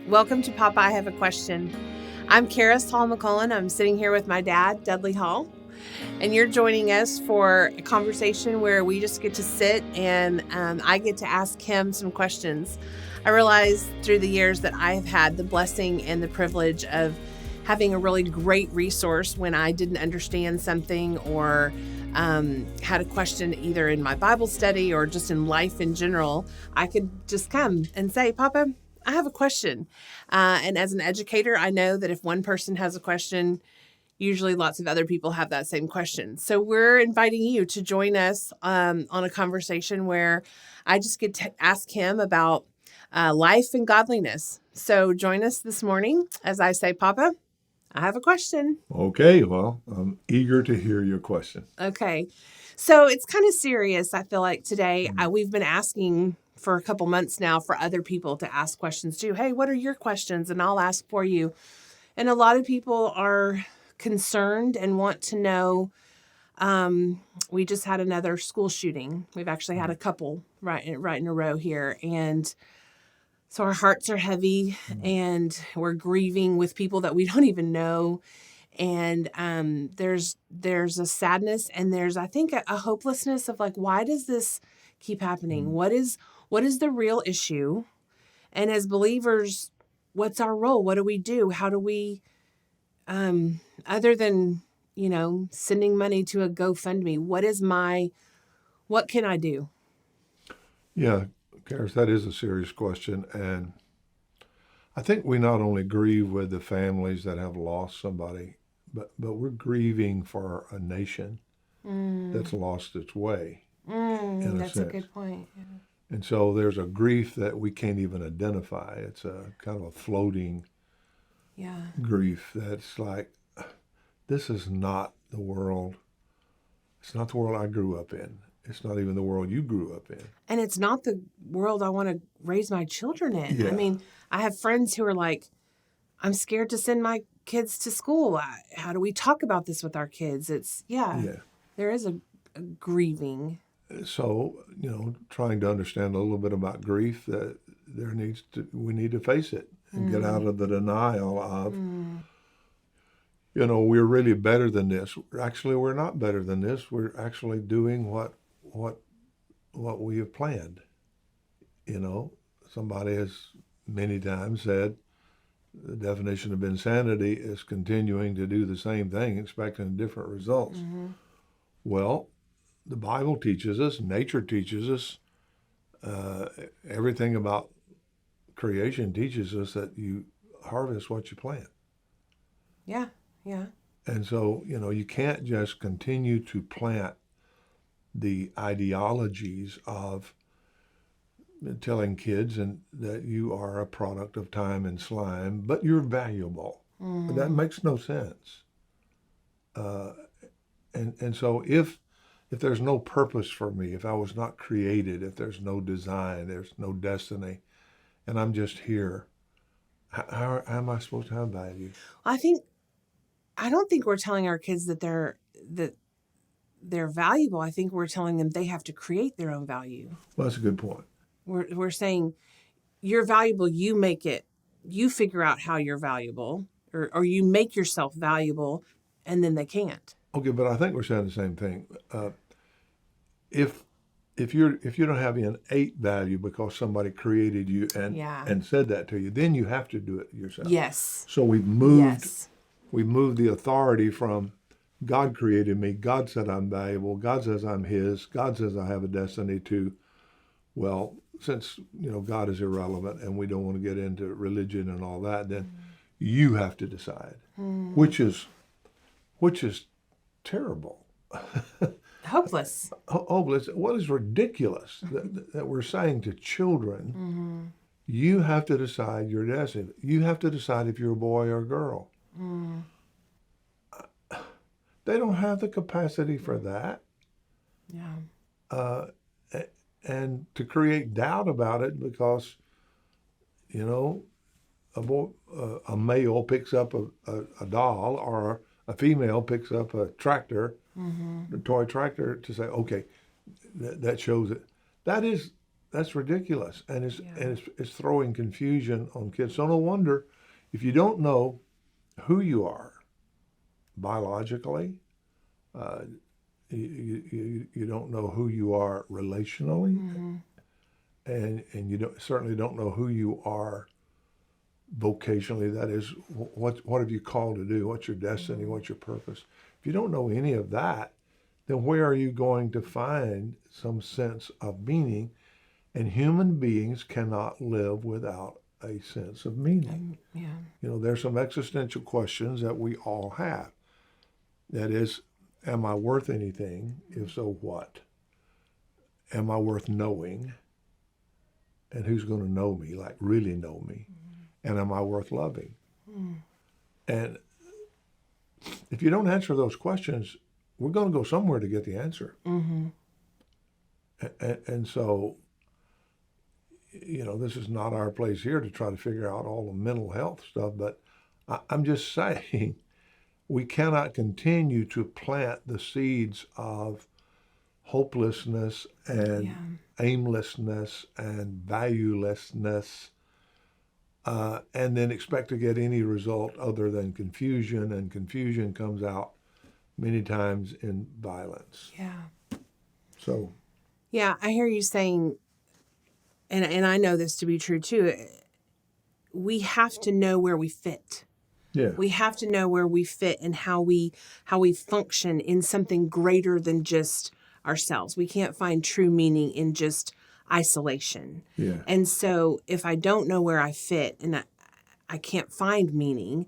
Welcome to Papa, I Have a Question. I'm Karis Hall McCullen. I'm sitting here with my dad, Dudley Hall, and you're joining us for a conversation where we just get to sit and I get to ask him some questions. I realized through the years that I have had the blessing and the privilege of having a really great resource when I didn't understand something or had a question either in my Bible study or just in life in general. I could just come and say, Papa, I have a question. And as an educator, I know that if one person has a question, usually lots of other people have that same question. So we're inviting you to join us on a conversation where I just get to ask him about life and godliness. So join us this morning as I say, Papa, I have a question. Okay, well, I'm eager to hear your question. Okay. So it's kind of serious, I feel like today. We've been asking for a couple months now for other people to ask questions too. Hey, what are your questions? And I'll ask for you. And a lot of people are concerned and want to know. We just had another school shooting. We've actually had a couple right in a row here. And so our hearts are heavy and we're grieving with people that we don't even know. And there's a sadness and there's, I think, a hopelessness of like, why does this keep happening? What is the real issue? And as believers, what's our role? What do we do? How do we, other than, sending money to a GoFundMe, what can I do? Yeah, Karis, that is a serious question. And I think we not only grieve with the families that have lost somebody, but we're grieving for a nation that's lost its way. That's a good point. Yeah. And so there's a grief that we can't even identify. It's a kind of a floating grief that's like, this is not the world. It's not the world I grew up in. It's not even the world you grew up in. And it's not the world I want to raise my children in. Yeah. I mean, I have friends who are like, I'm scared to send my kids to school. How do we talk about this with our kids? There is a grieving. So, trying to understand a little bit about grief, that we need to face it and get out of the denial of, we're really better than this. Actually, we're not better than this. We're actually doing what we have planned. Somebody has many times said the definition of insanity is continuing to do the same thing, expecting different results. Well, the Bible teaches us, nature teaches us, everything about creation teaches us that you harvest what you plant. Yeah. And so, you can't just continue to plant the ideologies of telling kids that you are a product of time and slime, but you're valuable. But that makes no sense. And so if there's no purpose for me, if I was not created, if there's no design, there's no destiny, and I'm just here, how am I supposed to have value? I don't think we're telling our kids that they're valuable. I think we're telling them they have to create their own value. Well, that's a good point. We're saying you're valuable. You make it. You figure out how you're valuable, or you make yourself valuable, and then they can't. Okay, but I think we're saying the same thing. If you don't have innate value because somebody created you and said that to you, then you have to do it yourself. Yes. So we've moved the authority from God created me, God said I'm valuable, God says I'm His, God says I have a destiny, to, well, since God is irrelevant and we don't want to get into religion and all that, then you have to decide, which is terrible. Hopeless. Hopeless. What is ridiculous that we're saying to children, you have to decide your destiny. You have to decide if you're a boy or a girl. They don't have the capacity for that. Yeah. And to create doubt about it because, a male picks up a doll or a female picks up a tractor, a toy tractor, to say, okay, that shows it. That's that's ridiculous, and it's throwing confusion on kids. So no wonder if you don't know who you are biologically, you don't know who you are relationally, and you certainly don't know who you are vocationally. That is, what have you called to do? What's your destiny? What's your purpose? If you don't know any of that, then where are you going to find some sense of meaning? And human beings cannot live without a sense of meaning. There's some existential questions that we all have. That is, am I worth anything? If so, what? Am I worth knowing? And who's going to know me, like really know me? And am I worth loving? And if you don't answer those questions, we're going to go somewhere to get the answer. And so, this is not our place here to try to figure out all the mental health stuff, but I'm just saying we cannot continue to plant the seeds of hopelessness and aimlessness and valuelessness and then expect to get any result other than confusion, and confusion comes out many times in violence. So. Yeah, I hear you saying, and I know this to be true too, we have to know where we fit. We have to know where we fit and how we function in something greater than just ourselves. We can't find true meaning in just isolation. And so if I don't know where I fit and I can't find meaning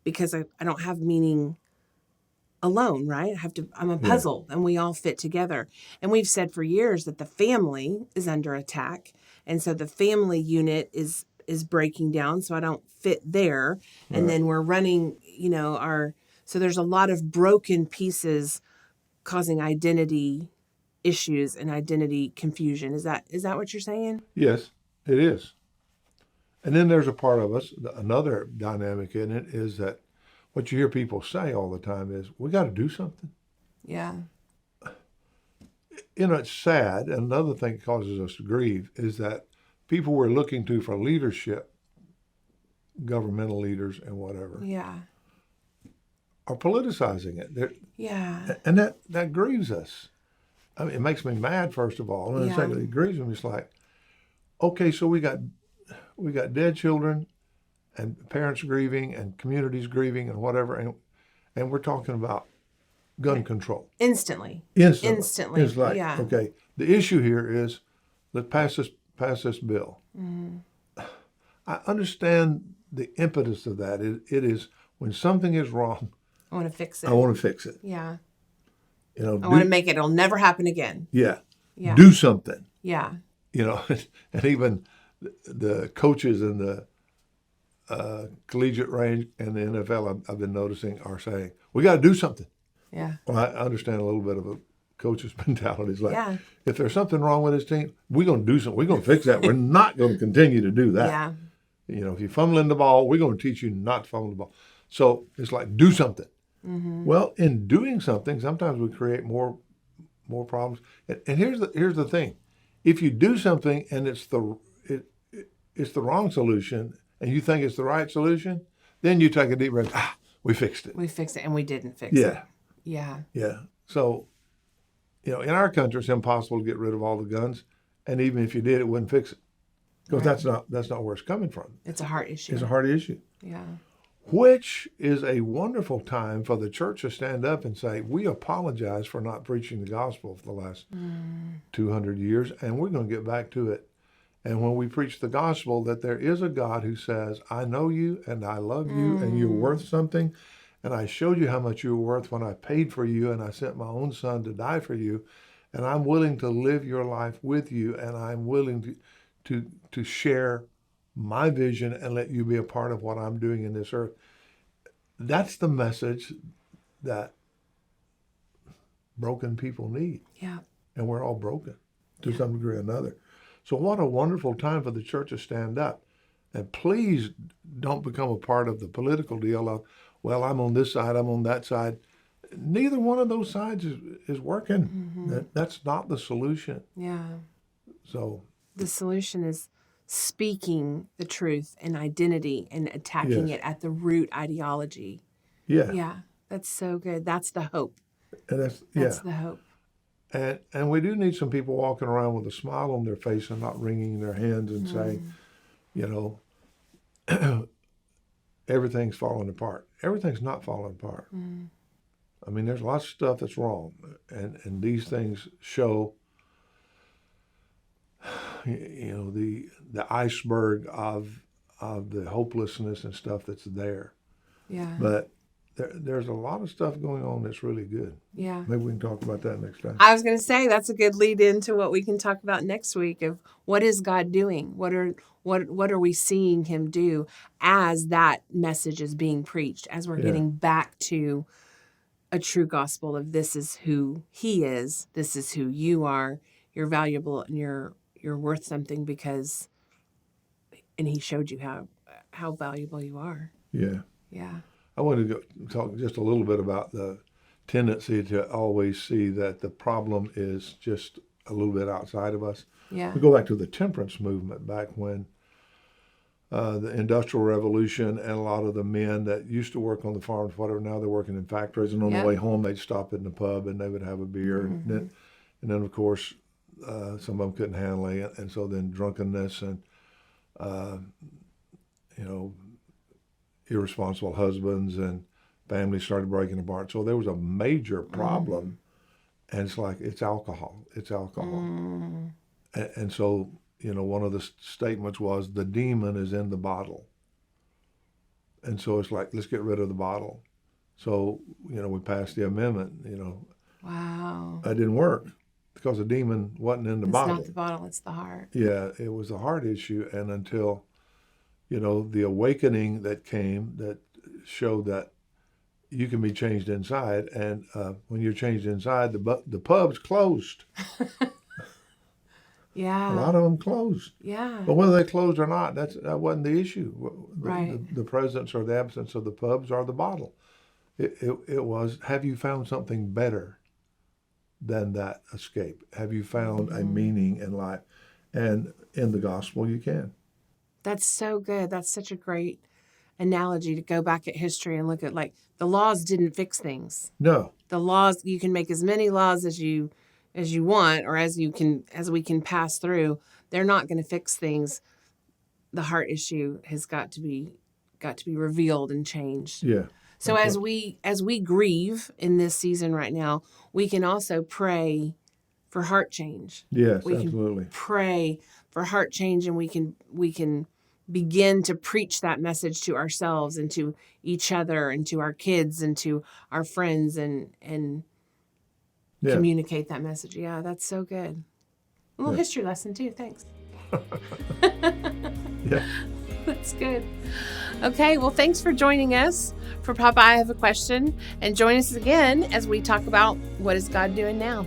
because I don't have meaning alone, right? I'm a puzzle and we all fit together. And we've said for years that the family is under attack. And so the family unit is breaking down, so I don't fit there. And then we're running, so there's a lot of broken pieces causing identity issues and identity confusion. Is that what you're saying? Yes, it is. And then there's a part of us, another dynamic in it is that what you hear people say all the time is, we got to do something. It's sad. And another thing that causes us to grieve is that people we're looking to for leadership, governmental leaders and whatever, are politicizing it. And that grieves us. I mean, it makes me mad, first of all. And secondly, it grieves me. It's like, okay, so we got dead children and parents grieving and communities grieving and whatever. And we're talking about gun control. Instantly. It's like, okay, the issue here is, let's pass this bill. I understand the impetus of that. It is when something is wrong, I want to fix it. I want to fix it. I want to make it. It'll never happen again. Do something. And even the coaches in the collegiate range and the NFL, I've been noticing, are saying, we got to do something. Well, I understand a little bit of a coach's mentality. It's like, if there's something wrong with this team, we're going to do something. We're going to fix that. We're not going to continue to do that. If you're fumbling the ball, we're going to teach you not to fumble the ball. So it's like, do something. Well, in doing something, sometimes we create more problems. And here's the thing: if you do something and it's the wrong solution, and you think it's the right solution, then you take a deep breath. We fixed it. And we didn't fix it. So, in our country, it's impossible to get rid of all the guns, and even if you did, it wouldn't fix it, because that's not where it's coming from. It's a heart issue. It's a heart issue. Which is a wonderful time for the church to stand up and say, we apologize for not preaching the gospel for the last 200 years, and we're going to get back to it. And when we preach the gospel, that there is a God who says, I know you and I love you and you're worth something. And I showed you how much you were worth when I paid for you and I sent my own son to die for you. And I'm willing to live your life with you, and I'm willing to share my vision and let you be a part of what I'm doing in this earth. That's the message that broken people need. And we're all broken to some degree or another. So what a wonderful time for the church to stand up. And please don't become a part of the political deal of, well, I'm on this side, I'm on that side. Neither one of those sides is working. That's not the solution. So The solution is speaking the truth and identity and attacking Yes. it at the root ideology. Yeah. Yeah, that's so good. That's the hope. And That's the hope. And we do need some people walking around with a smile on their face and not wringing their hands and saying, you know, everything's falling apart. Everything's not falling apart. I mean, there's lots of stuff that's wrong, and these things show, you know, the iceberg of the hopelessness and stuff that's there. Yeah. But there's a lot of stuff going on that's really good. Yeah. Maybe we can talk about that next time. I was going to say that's a good lead into what we can talk about next week of what is God doing? What are we seeing him do as that message is being preached, as we're getting back to a true gospel of this is who he is, this is who you are, you're valuable and you're worth something because, and he showed you how valuable you are. Yeah. Yeah. I want to talk just a little bit about the tendency to always see that the problem is just a little bit outside of us. Yeah. We go back to the temperance movement back when the Industrial Revolution, and a lot of the men that used to work on the farms, whatever, now they're working in factories, and on the way home they'd stop in the pub and they would have a beer. And then of course, some of them couldn't handle it, and so then drunkenness and, you know, irresponsible husbands and families started breaking apart. So there was a major problem, and it's like, it's alcohol. And so, you know, one of the statements was, the demon is in the bottle. And so it's like, let's get rid of the bottle. So, you know, we passed the amendment, you know. Wow. That didn't work because the demon wasn't in the bottle. It's not the bottle, it's the heart. Yeah, it was a heart issue. And until, you know, the awakening that came that showed that you can be changed inside. And when you're changed inside, the pub's closed. Yeah. A lot of them closed. Yeah. But whether they closed or not, that wasn't the issue. Right. The presence or the absence of the pubs or the bottle. It was, have you found something better than that escape? Have you found a meaning in life? And in the gospel, you can. That's so good. That's such a great analogy to go back at history and look at, like, the laws didn't fix things. No. The laws, you can make as many laws as you want, or as we can pass through. They're not going to fix things. The heart issue has got to be revealed and changed. Yeah. So as we grieve in this season right now, we can also pray for heart change. Yes, we absolutely. Can pray for heart change, and we can begin to preach that message to ourselves and to each other and to our kids and to our friends and communicate that message. Yeah, that's so good. A little history lesson too. Thanks. Yeah. That's good. Okay, well, thanks for joining us for Papa, I Have a Question. And join us again as we talk about what is God doing now.